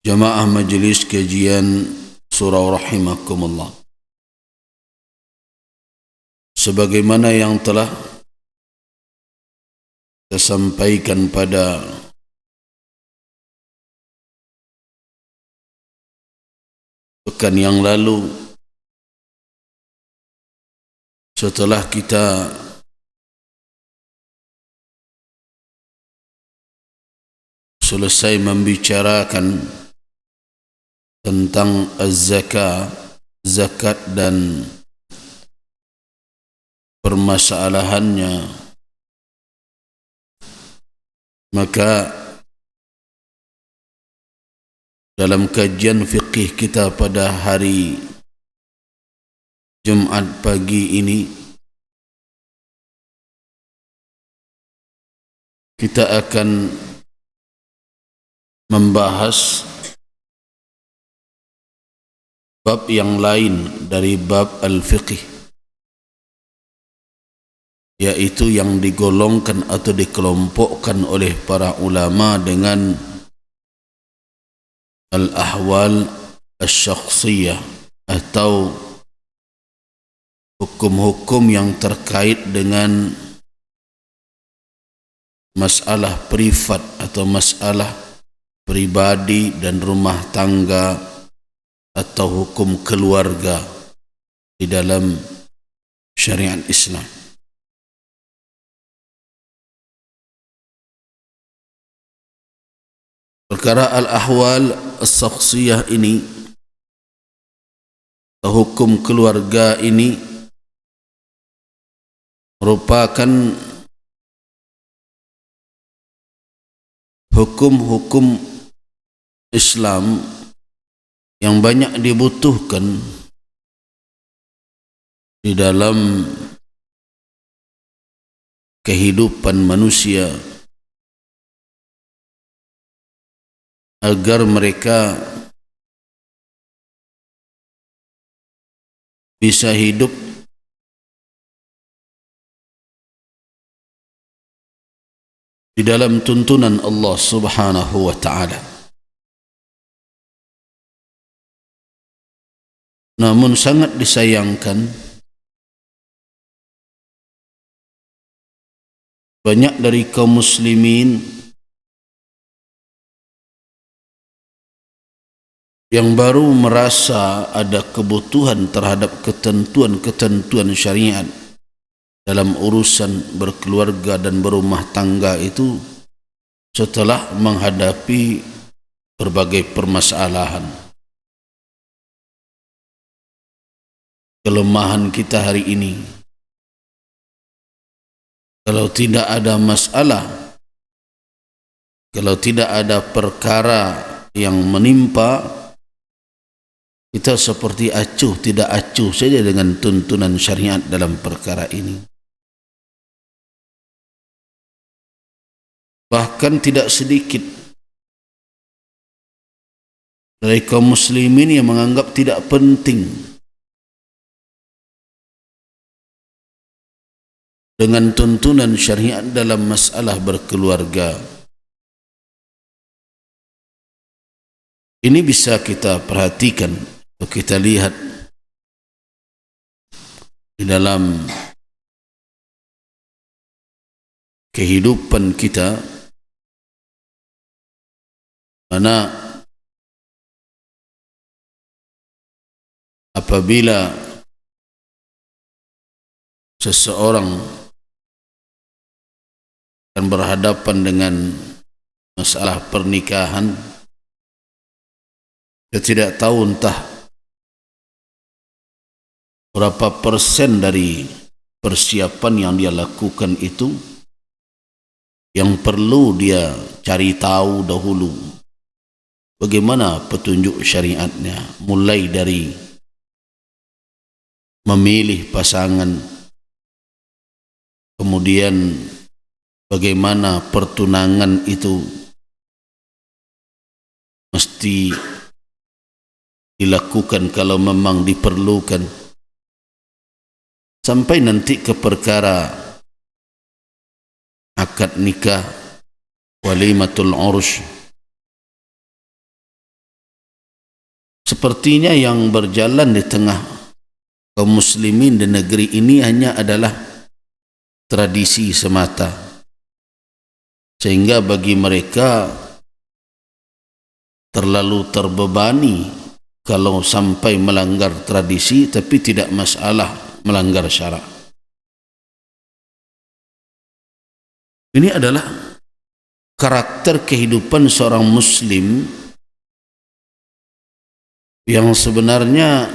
Jamaah Majelis Kajian Surau Rahimakumullah. Sebagaimana yang telah saya sampaikan pada pekan yang lalu, setelah kita selesai membicarakan tentang az-zakah, zakat dan permasalahannya, maka dalam kajian fiqih kita pada hari Jumat pagi ini, kita akan membahas bab yang lain dari bab al-fiqh, yaitu yang digolongkan atau dikelompokkan oleh para ulama dengan al-ahwal asy-syakhsiyah, atau hukum-hukum yang terkait dengan masalah privat atau masalah pribadi dan rumah tangga atau hukum keluarga di dalam syariat Islam. Perkara al-ahwal as-syakhsiyah ini, hukum keluarga ini, merupakan hukum-hukum Islam yang banyak dibutuhkan di dalam kehidupan manusia agar mereka bisa hidup di dalam tuntunan Allah Subhanahu wa ta'ala. Namun sangat disayangkan, banyak dari kaum muslimin yang baru merasa ada kebutuhan terhadap ketentuan-ketentuan syariat dalam urusan berkeluarga dan berumah tangga itu setelah menghadapi berbagai permasalahan. Kelemahan kita hari ini, kalau tidak ada masalah, kalau tidak ada perkara yang menimpa, kita seperti acuh tidak acuh saja dengan tuntunan syariat dalam perkara ini. Bahkan tidak sedikit dari kaum muslimin yang menganggap tidak penting dengan tuntunan syariat dalam masalah berkeluarga. Ini bisa kita perhatikan atau kita lihat di dalam kehidupan kita, mana apabila seseorang akan berhadapan dengan masalah pernikahan, dia tidak tahu entah berapa persen dari persiapan yang dia lakukan itu yang perlu dia cari tahu dahulu bagaimana petunjuk syariatnya, mulai dari memilih pasangan, kemudian bagaimana pertunangan itu mesti dilakukan kalau memang diperlukan, sampai nanti ke perkara akad nikah, walimatul urus, sepertinya yang berjalan di tengah kaum muslimin di negeri ini hanya adalah tradisi semata, sehingga bagi mereka terlalu terbebani kalau sampai melanggar tradisi, tapi tidak masalah melanggar syarak. Ini adalah karakter kehidupan seorang muslim yang sebenarnya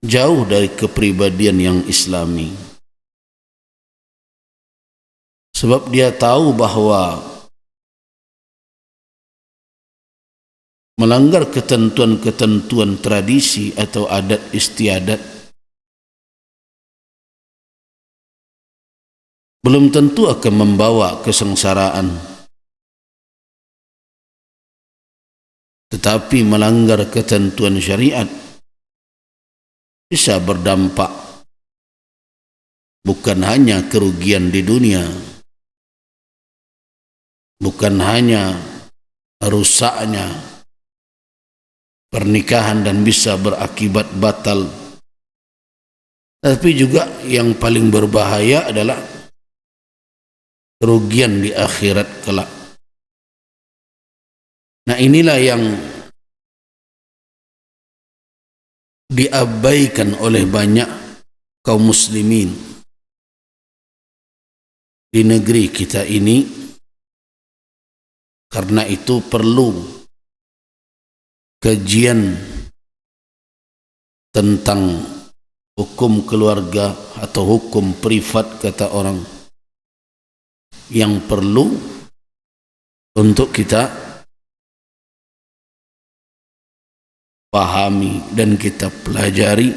jauh dari kepribadian yang islami. Sebab dia tahu bahwa melanggar ketentuan-ketentuan tradisi atau adat istiadat belum tentu akan membawa kesengsaraan, tetapi melanggar ketentuan syariat bisa berdampak bukan hanya kerugian di dunia, bukan hanya rusaknya pernikahan dan bisa berakibat batal, tapi juga yang paling berbahaya adalah kerugian di akhirat kelak. Nah, inilah yang diabaikan oleh banyak kaum muslimin di negeri kita ini. Karena itu perlu kajian tentang hukum keluarga atau hukum privat, kata orang, yang perlu untuk kita pahami dan kita pelajari,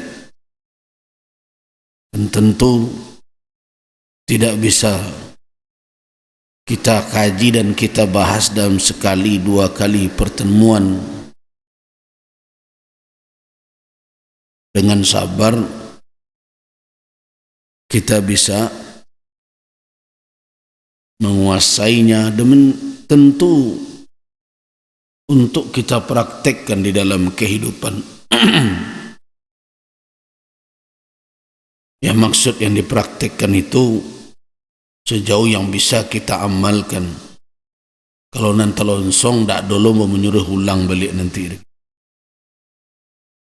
dan tentu tidak bisa kita kaji dan kita bahas dalam sekali dua kali pertemuan. Dengan sabar kita bisa menguasainya, dan tentu untuk kita praktekkan di dalam kehidupan. Ya, maksud yang dipraktekkan itu sejauh yang bisa kita amalkan. Kalau nanti longsong, tak dulu mau menyuruh ulang balik nanti.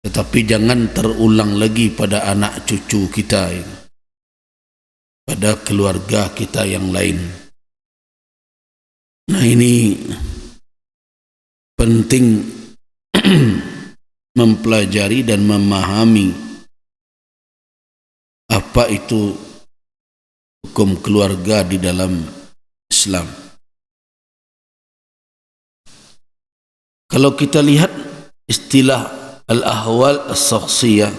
Tetapi jangan terulang lagi pada anak cucu kita, pada keluarga kita yang lain. Nah, ini penting mempelajari dan memahami apa itu hukum keluarga di dalam Islam. Kalau kita lihat istilah al-ahwal as-shakhsiyah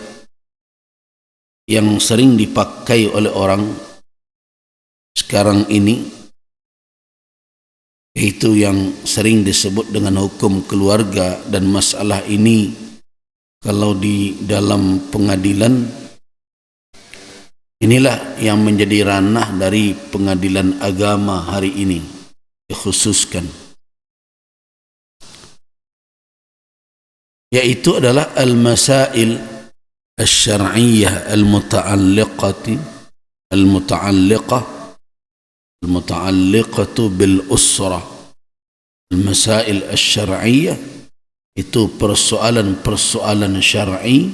yang sering dipakai oleh orang sekarang ini, itu yang sering disebut dengan hukum keluarga, dan masalah ini kalau di dalam pengadilan, inilah yang menjadi ranah dari pengadilan agama hari ini dikhususkan, yaitu adalah al-masail al-syar'iyyah al-muta'alliqatu bil-usrah. Al-masail al-syar'iyyah itu persoalan-persoalan syar'i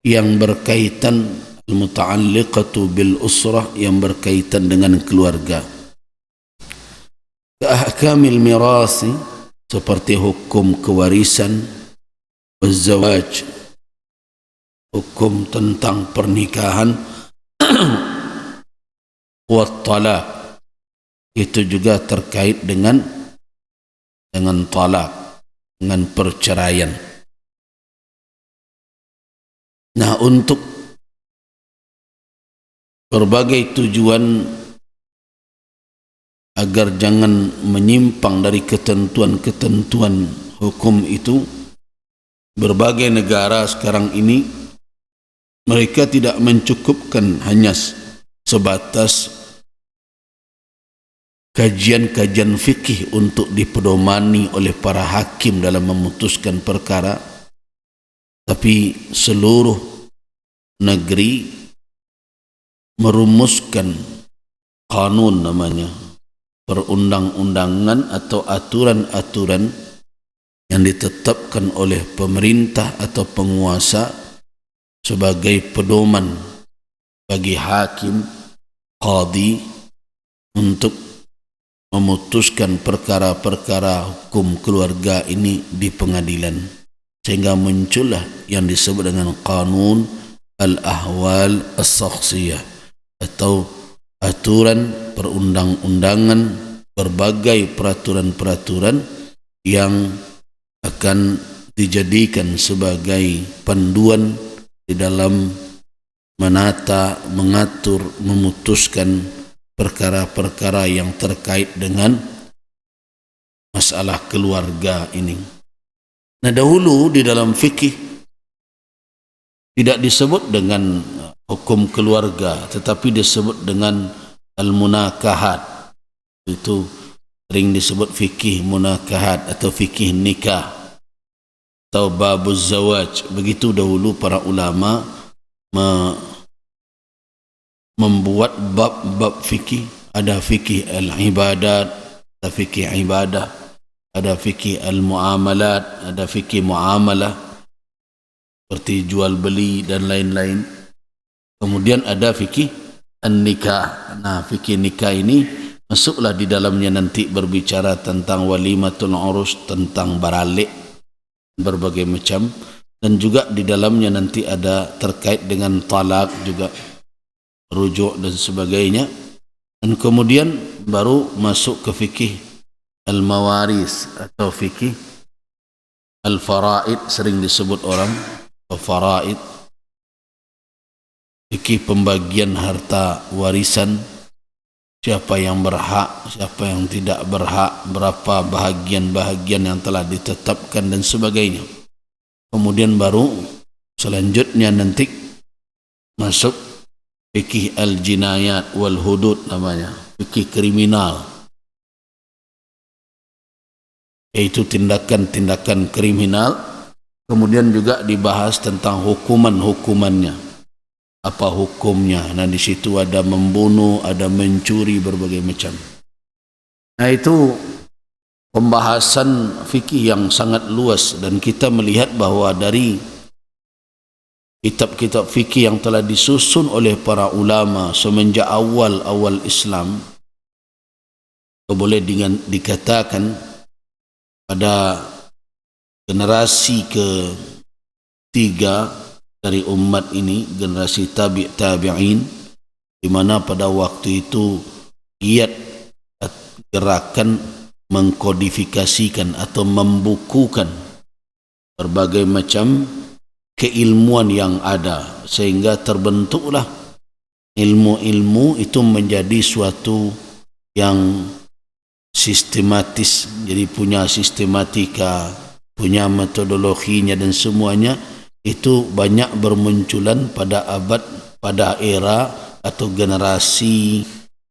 yang berkaitan, al-muta'alliqatu bil-usrah, yang berkaitan dengan keluarga. Ahkamil mirasi, seperti hukum kewarisan, zawaj, hukum tentang pernikahan, wa talaq, itu juga terkait dengan talak, dengan perceraian. Nah, untuk berbagai tujuan agar jangan menyimpang dari ketentuan-ketentuan hukum itu, berbagai negara sekarang ini mereka tidak mencukupkan hanya sebatas kajian-kajian fikih untuk dipedomani oleh para hakim dalam memutuskan perkara, tapi seluruh negeri merumuskan kanun namanya, perundang-undangan atau aturan-aturan yang ditetapkan oleh pemerintah atau penguasa sebagai pedoman bagi hakim, qadi untuk memutuskan perkara-perkara hukum keluarga ini di pengadilan, sehingga muncullah yang disebut dengan Qanun Al-Ahwal As-Shakhsiyah atau aturan perundang-undangan, berbagai peraturan-peraturan yang akan dijadikan sebagai panduan di dalam menata, mengatur, memutuskan perkara-perkara yang terkait dengan masalah keluarga ini. Nah, dahulu di dalam fikih tidak disebut dengan hukum keluarga, tetapi disebut dengan al-munakahat. Itu sering disebut fikih munakahat atau fikih nikah atau babuz zawaj. Begitu dahulu para ulama membuat bab-bab fikih. Ada fikih al-ibadat, ada fikih ibadah, ada fikih al-muamalat, ada fikih muamalah seperti jual beli dan lain-lain. Kemudian ada fikih an-nikah. Nah, fikih nikah ini masuklah di dalamnya nanti berbicara tentang walimatul urus, tentang baralik berbagai macam, dan juga di dalamnya nanti ada terkait dengan talak juga, rujuk dan sebagainya. Dan kemudian baru masuk ke fikih al-mawaris atau fikih al-faraid, sering disebut orang faraid, fikih pembagian harta warisan, siapa yang berhak, siapa yang tidak berhak, berapa bahagian-bahagian yang telah ditetapkan dan sebagainya. Kemudian baru selanjutnya nanti masuk fikih al-jinayat wal hudud namanya, fikih kriminal, yaitu tindakan-tindakan kriminal. Kemudian juga dibahas tentang hukuman-hukumannya, apa hukumnya. Nah, di situ ada membunuh, ada mencuri, berbagai macam. Nah, itu pembahasan fikih yang sangat luas, dan kita melihat bahwa dari kitab-kitab fikih yang telah disusun oleh para ulama semenjak awal-awal Islam, boleh dikatakan pada generasi ketiga dari umat ini, generasi tabi'in, di mana pada waktu itu giat gerakan mengkodifikasikan atau membukukan berbagai macam keilmuan yang ada, sehingga terbentuklah ilmu-ilmu itu menjadi suatu yang sistematis, jadi punya sistematika, punya metodologinya, dan semuanya itu banyak bermunculan pada era atau generasi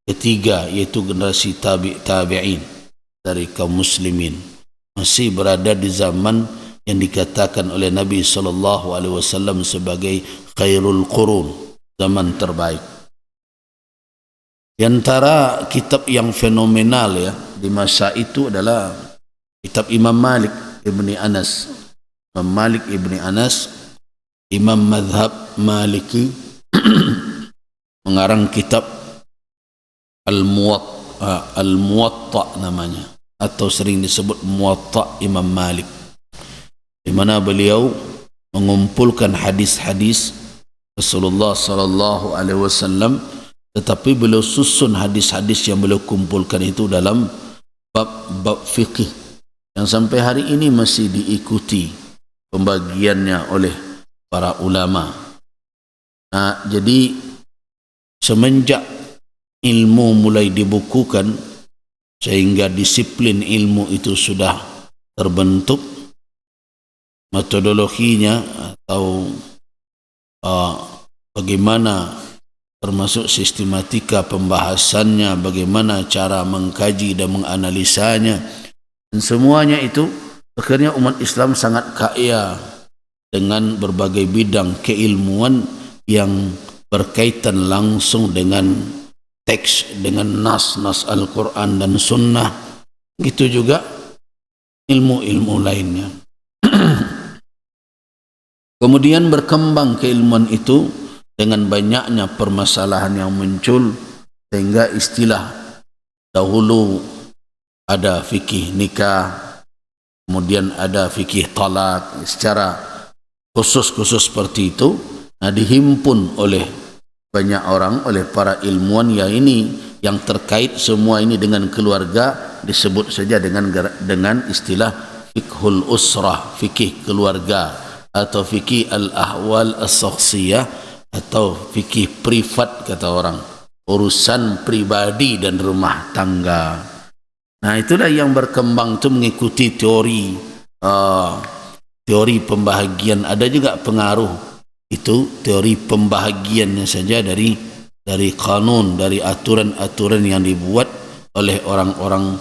ketiga, yaitu generasi tabi'in dari kaum muslimin, masih berada di zaman yang dikatakan oleh Nabi SAW sebagai khairul qurun, zaman terbaik. Di antara kitab yang fenomenal ya di masa itu adalah kitab Imam Malik Ibni Anas. Imam Malik Ibni Anas, imam madhab Maliki, mengarang kitab Al-Muwatta namanya, atau sering disebut Muwatta Imam Malik, di mana beliau mengumpulkan hadis-hadis Rasulullah sallallahu alaihi wasallam, tetapi beliau susun hadis-hadis yang beliau kumpulkan itu dalam bab-bab fikih yang sampai hari ini masih diikuti pembagiannya oleh para ulama. Nah, jadi semenjak ilmu mulai dibukukan, sehingga disiplin ilmu itu sudah terbentuk, metodologinya atau bagaimana termasuk sistematika pembahasannya, bagaimana cara mengkaji dan menganalisanya, dan semuanya itu akhirnya umat Islam sangat kaya dengan berbagai bidang keilmuan yang berkaitan langsung dengan teks, dengan nas Al-Quran dan Sunnah. Gitu juga ilmu-ilmu lainnya. Kemudian berkembang keilmuan itu dengan banyaknya permasalahan yang muncul, sehingga istilah dahulu ada fikih nikah, kemudian ada fikih talak secara khusus seperti itu. Nah, dihimpun oleh banyak orang, oleh para ilmuwan yang terkait semua ini dengan keluarga, disebut saja dengan istilah fikhul usrah, fikih keluarga, atau fikih al-ahwal as-shakhsiyah, atau fikih privat kata orang, urusan pribadi dan rumah tangga. Nah, itulah yang berkembang itu mengikuti teori pembahagian. Ada juga pengaruh itu teori pembahagiannya saja dari kanun, dari aturan-aturan yang dibuat oleh orang-orang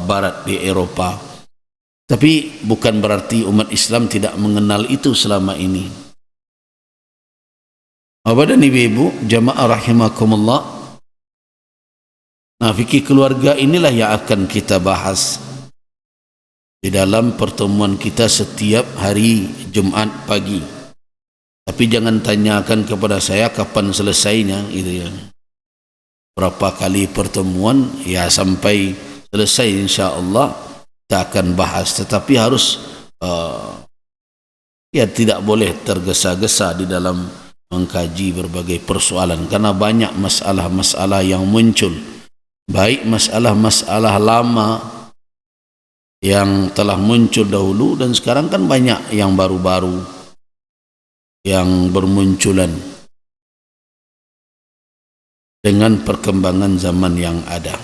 barat di Eropah. Tapi bukan berarti umat Islam tidak mengenal itu selama ini. Bapak dan ibu-ibu jamaah rahimakumullah, nah, fikih keluarga inilah yang akan kita bahas di dalam pertemuan kita setiap hari Jumat pagi. Tapi jangan tanyakan kepada saya kapan selesainya, gitu ya. Berapa kali pertemuan, ya sampai selesai insya-Allah kita akan bahas. Tetapi harus ya tidak boleh tergesa-gesa di dalam mengkaji berbagai persoalan, karena banyak masalah-masalah yang muncul, baik masalah-masalah lama yang telah muncul dahulu, dan sekarang kan banyak yang baru-baru yang bermunculan dengan perkembangan zaman yang ada.